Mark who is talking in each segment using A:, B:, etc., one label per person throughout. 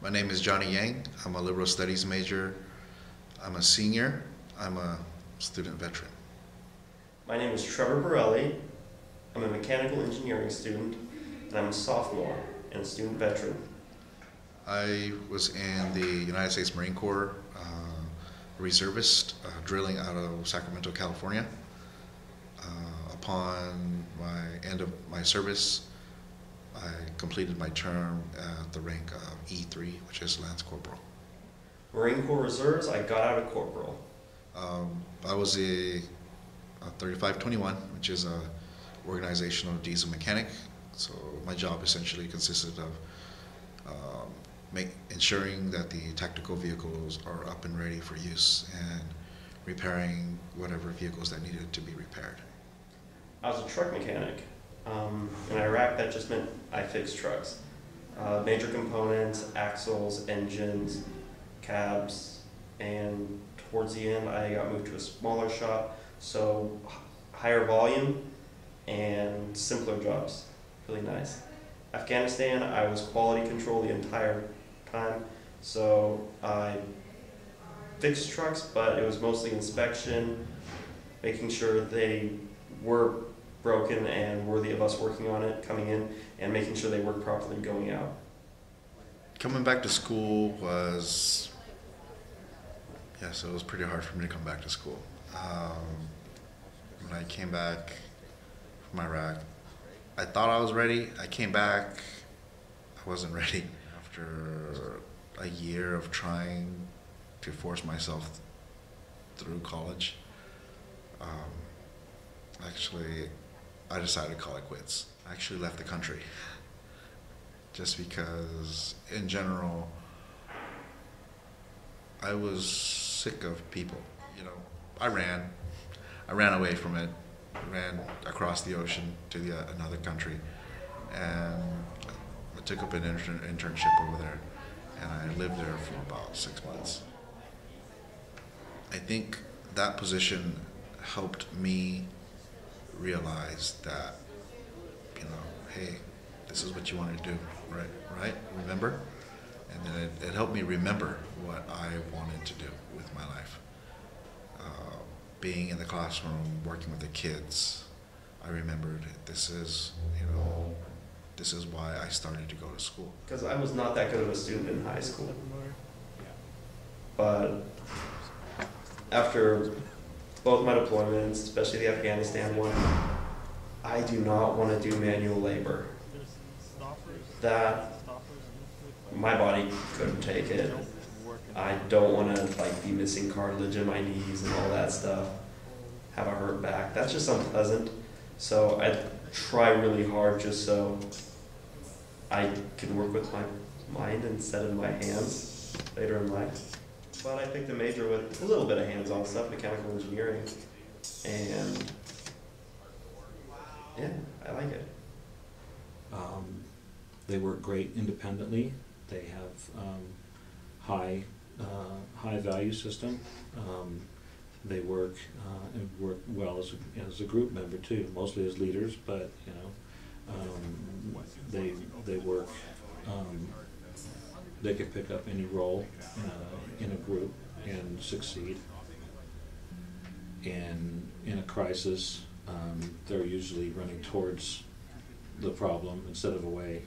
A: My name is Johnny Yang. I'm a liberal studies major. I'm a senior. I'm a student veteran.
B: My name is Trevor Borelli. I'm a mechanical engineering student, and I'm a sophomore and a student veteran.
A: I was in the United States Marine Corps reservist, drilling out of Sacramento, California. Upon my end of my service, I completed my term at the rank of E3, which is Lance Corporal.
B: Marine Corps Reserves, I got out of corporal.
A: I was a 3521, which is a organizational diesel mechanic. So my job essentially consisted of ensuring that the tactical vehicles are up and ready for use and repairing whatever vehicles that needed to be repaired.
B: I was a truck mechanic. In Iraq, that just meant I fixed trucks. Major components, axles, engines, cabs, and towards the end I got moved to a smaller shop, so higher volume and simpler jobs. Really nice. Afghanistan, I was quality control the entire time, so I fixed trucks, but it was mostly inspection, making sure they were broken and worthy of us working on it coming in, and making sure they work properly going out.
A: Coming back to school was, so it was pretty hard for me to come back to school. When I came back from Iraq, I thought I was ready. I came back, I wasn't ready. After a year of trying to force myself through college, actually, I decided to call it quits. I actually left the country just because, in general, I was sick of people. You know, I ran away from it, ran across the ocean to another country, and I took up an internship over there, and I lived there for about 6 months. I think that position helped me realize that, hey, this is what you want to do, right? Remember? And then it helped me remember what I wanted to do with my life. Being in the classroom, working with the kids, I remembered this is why I started to go to school.
B: Because I was not that good of a student in high school. But after both my deployments, especially the Afghanistan one, I do not want to do manual labor. That, my body couldn't take it. I don't want to be missing cartilage in my knees and all that stuff, have a hurt back. That's just unpleasant. So I try really hard just so I can work with my mind instead of my hands later in life. But I picked a major with a little bit of hands-on stuff, mechanical engineering, and yeah, I like it.
C: They work great independently. They have high value system. They work and work well as a group member too, mostly as leaders, but they work. They can pick up any role in a group and succeed. And in a crisis, they're usually running towards the problem instead of away.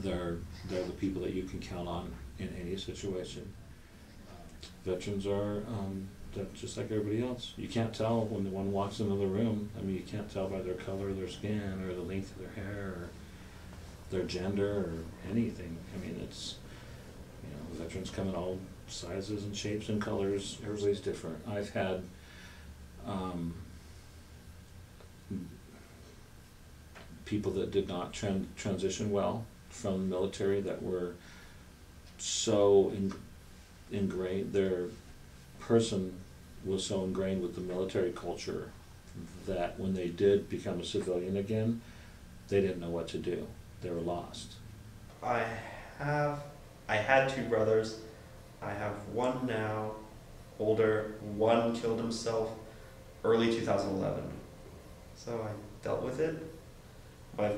C: They're the people that you can count on in any situation. Veterans are they're just like everybody else. You can't tell when one walks into the room. I mean, you can't tell by their color of their skin or the length of their hair or their gender or anything. I mean, it's, veterans come in all sizes and shapes and colors. Everybody's different. I've had people that did not transition well from the military that were so ingrained, their person was so ingrained with the military culture that when they did become a civilian again, they didn't know what to do. They were lost.
B: I had two brothers. I have one now, older. One killed himself early 2011. So I dealt with it. My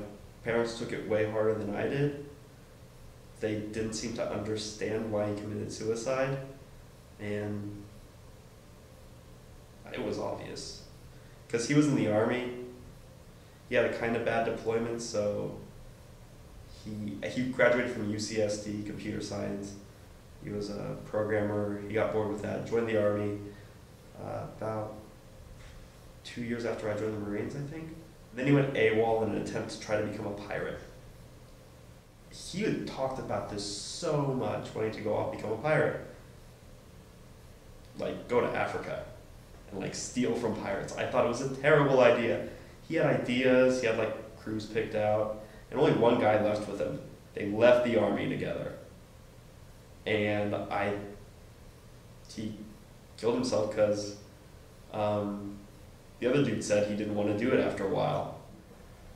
B: parents took it way harder than I did. they didn't seem to understand why he committed suicide, and it was obvious. Because he was in the Army, he had a kind of bad deployment, so he graduated from UCSD, computer science. He was a programmer, he got bored with that, joined the Army about 2 years after I joined the Marines, I think. Then he went AWOL in an attempt to try to become a pirate. He had talked about this so much, wanting to go off and become a pirate. Like, go to Africa and like steal from pirates. I thought it was a terrible idea. He had ideas, he had like crews picked out, and only one guy left with him. They left the Army together. And he killed himself because the other dude said he didn't want to do it after a while.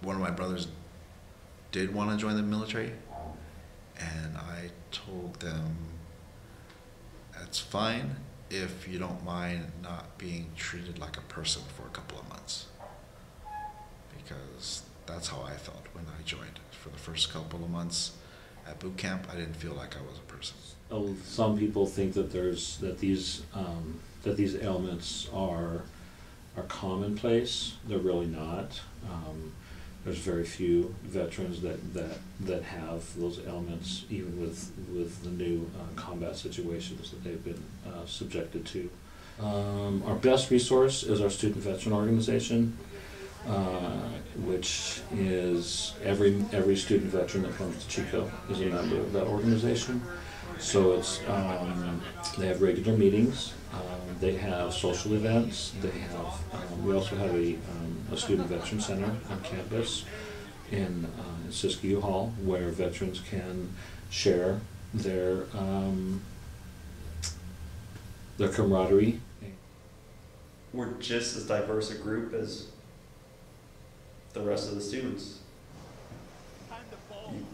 A: One of my brothers did want to join the military, and I told them, that's fine if you don't mind not being treated like a person for a couple of months. Because that's how I felt when I joined. For the first couple of months at boot camp, I didn't feel like I was a person.
C: Some people think that these ailments are commonplace. They're really not. There's very few veterans that have those ailments, even with the new combat situations that they've been subjected to. Our best resource is our student veteran organization, which is every student veteran that comes to Chico is a member of that organization. So it's they have regular meetings. They have social events. They have. We also have a student veteran center on campus in Siskiyou Hall, where veterans can share their camaraderie.
B: We're just as diverse a group as the rest of the students. You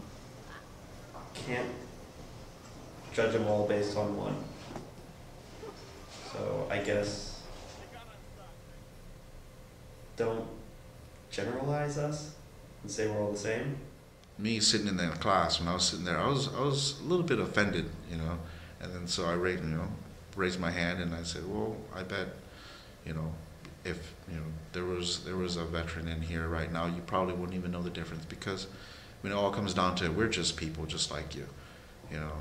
B: can't judge them all based on one. So I guess don't generalize us and say we're all the same.
A: Me sitting in that class, when I was sitting there, I was a little bit offended, you know, and then so I raised my hand and I said, well, I bet, you know, if there was a veteran in here right now, you probably wouldn't even know the difference, because when it all comes down to it, we're just people just like you, you know.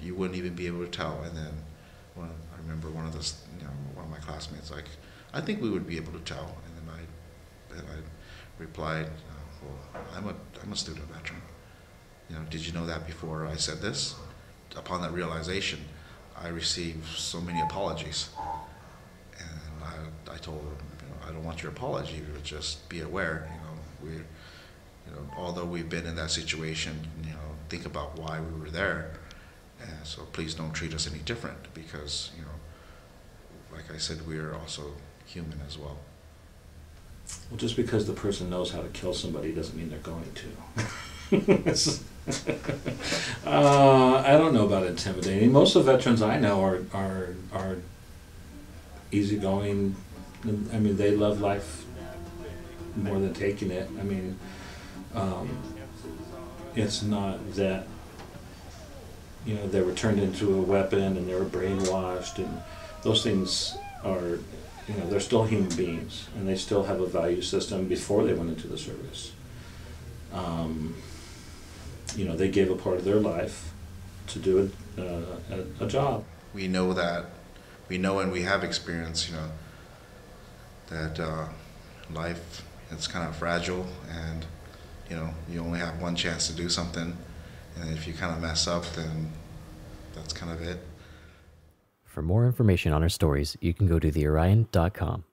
A: You wouldn't even be able to tell. And then I remember one of my classmates, like, I think we would be able to tell. And then I replied, well, I'm a student veteran. You know, did you know that before I said this? Upon that realization, I received so many apologies. And I told him, I don't want your apology, but just be aware, although we've been in that situation, think about why we were there. So please don't treat us any different, because, like I said, we're also human as well.
C: Well, just because the person knows how to kill somebody doesn't mean they're going to. I don't know about intimidating. Most of the veterans I know are easygoing. I mean, they love life more than taking it. I mean, it's not that, they were turned into a weapon and they were brainwashed, and those things are, they're still human beings, and they still have a value system before they went into the service. They gave a part of their life to do a job.
A: We know and we have experienced, that life is kind of fragile, and, you only have one chance to do something, and if you kind of mess up, then that's kind of it.
D: For more information on our stories, you can go to theorion.com.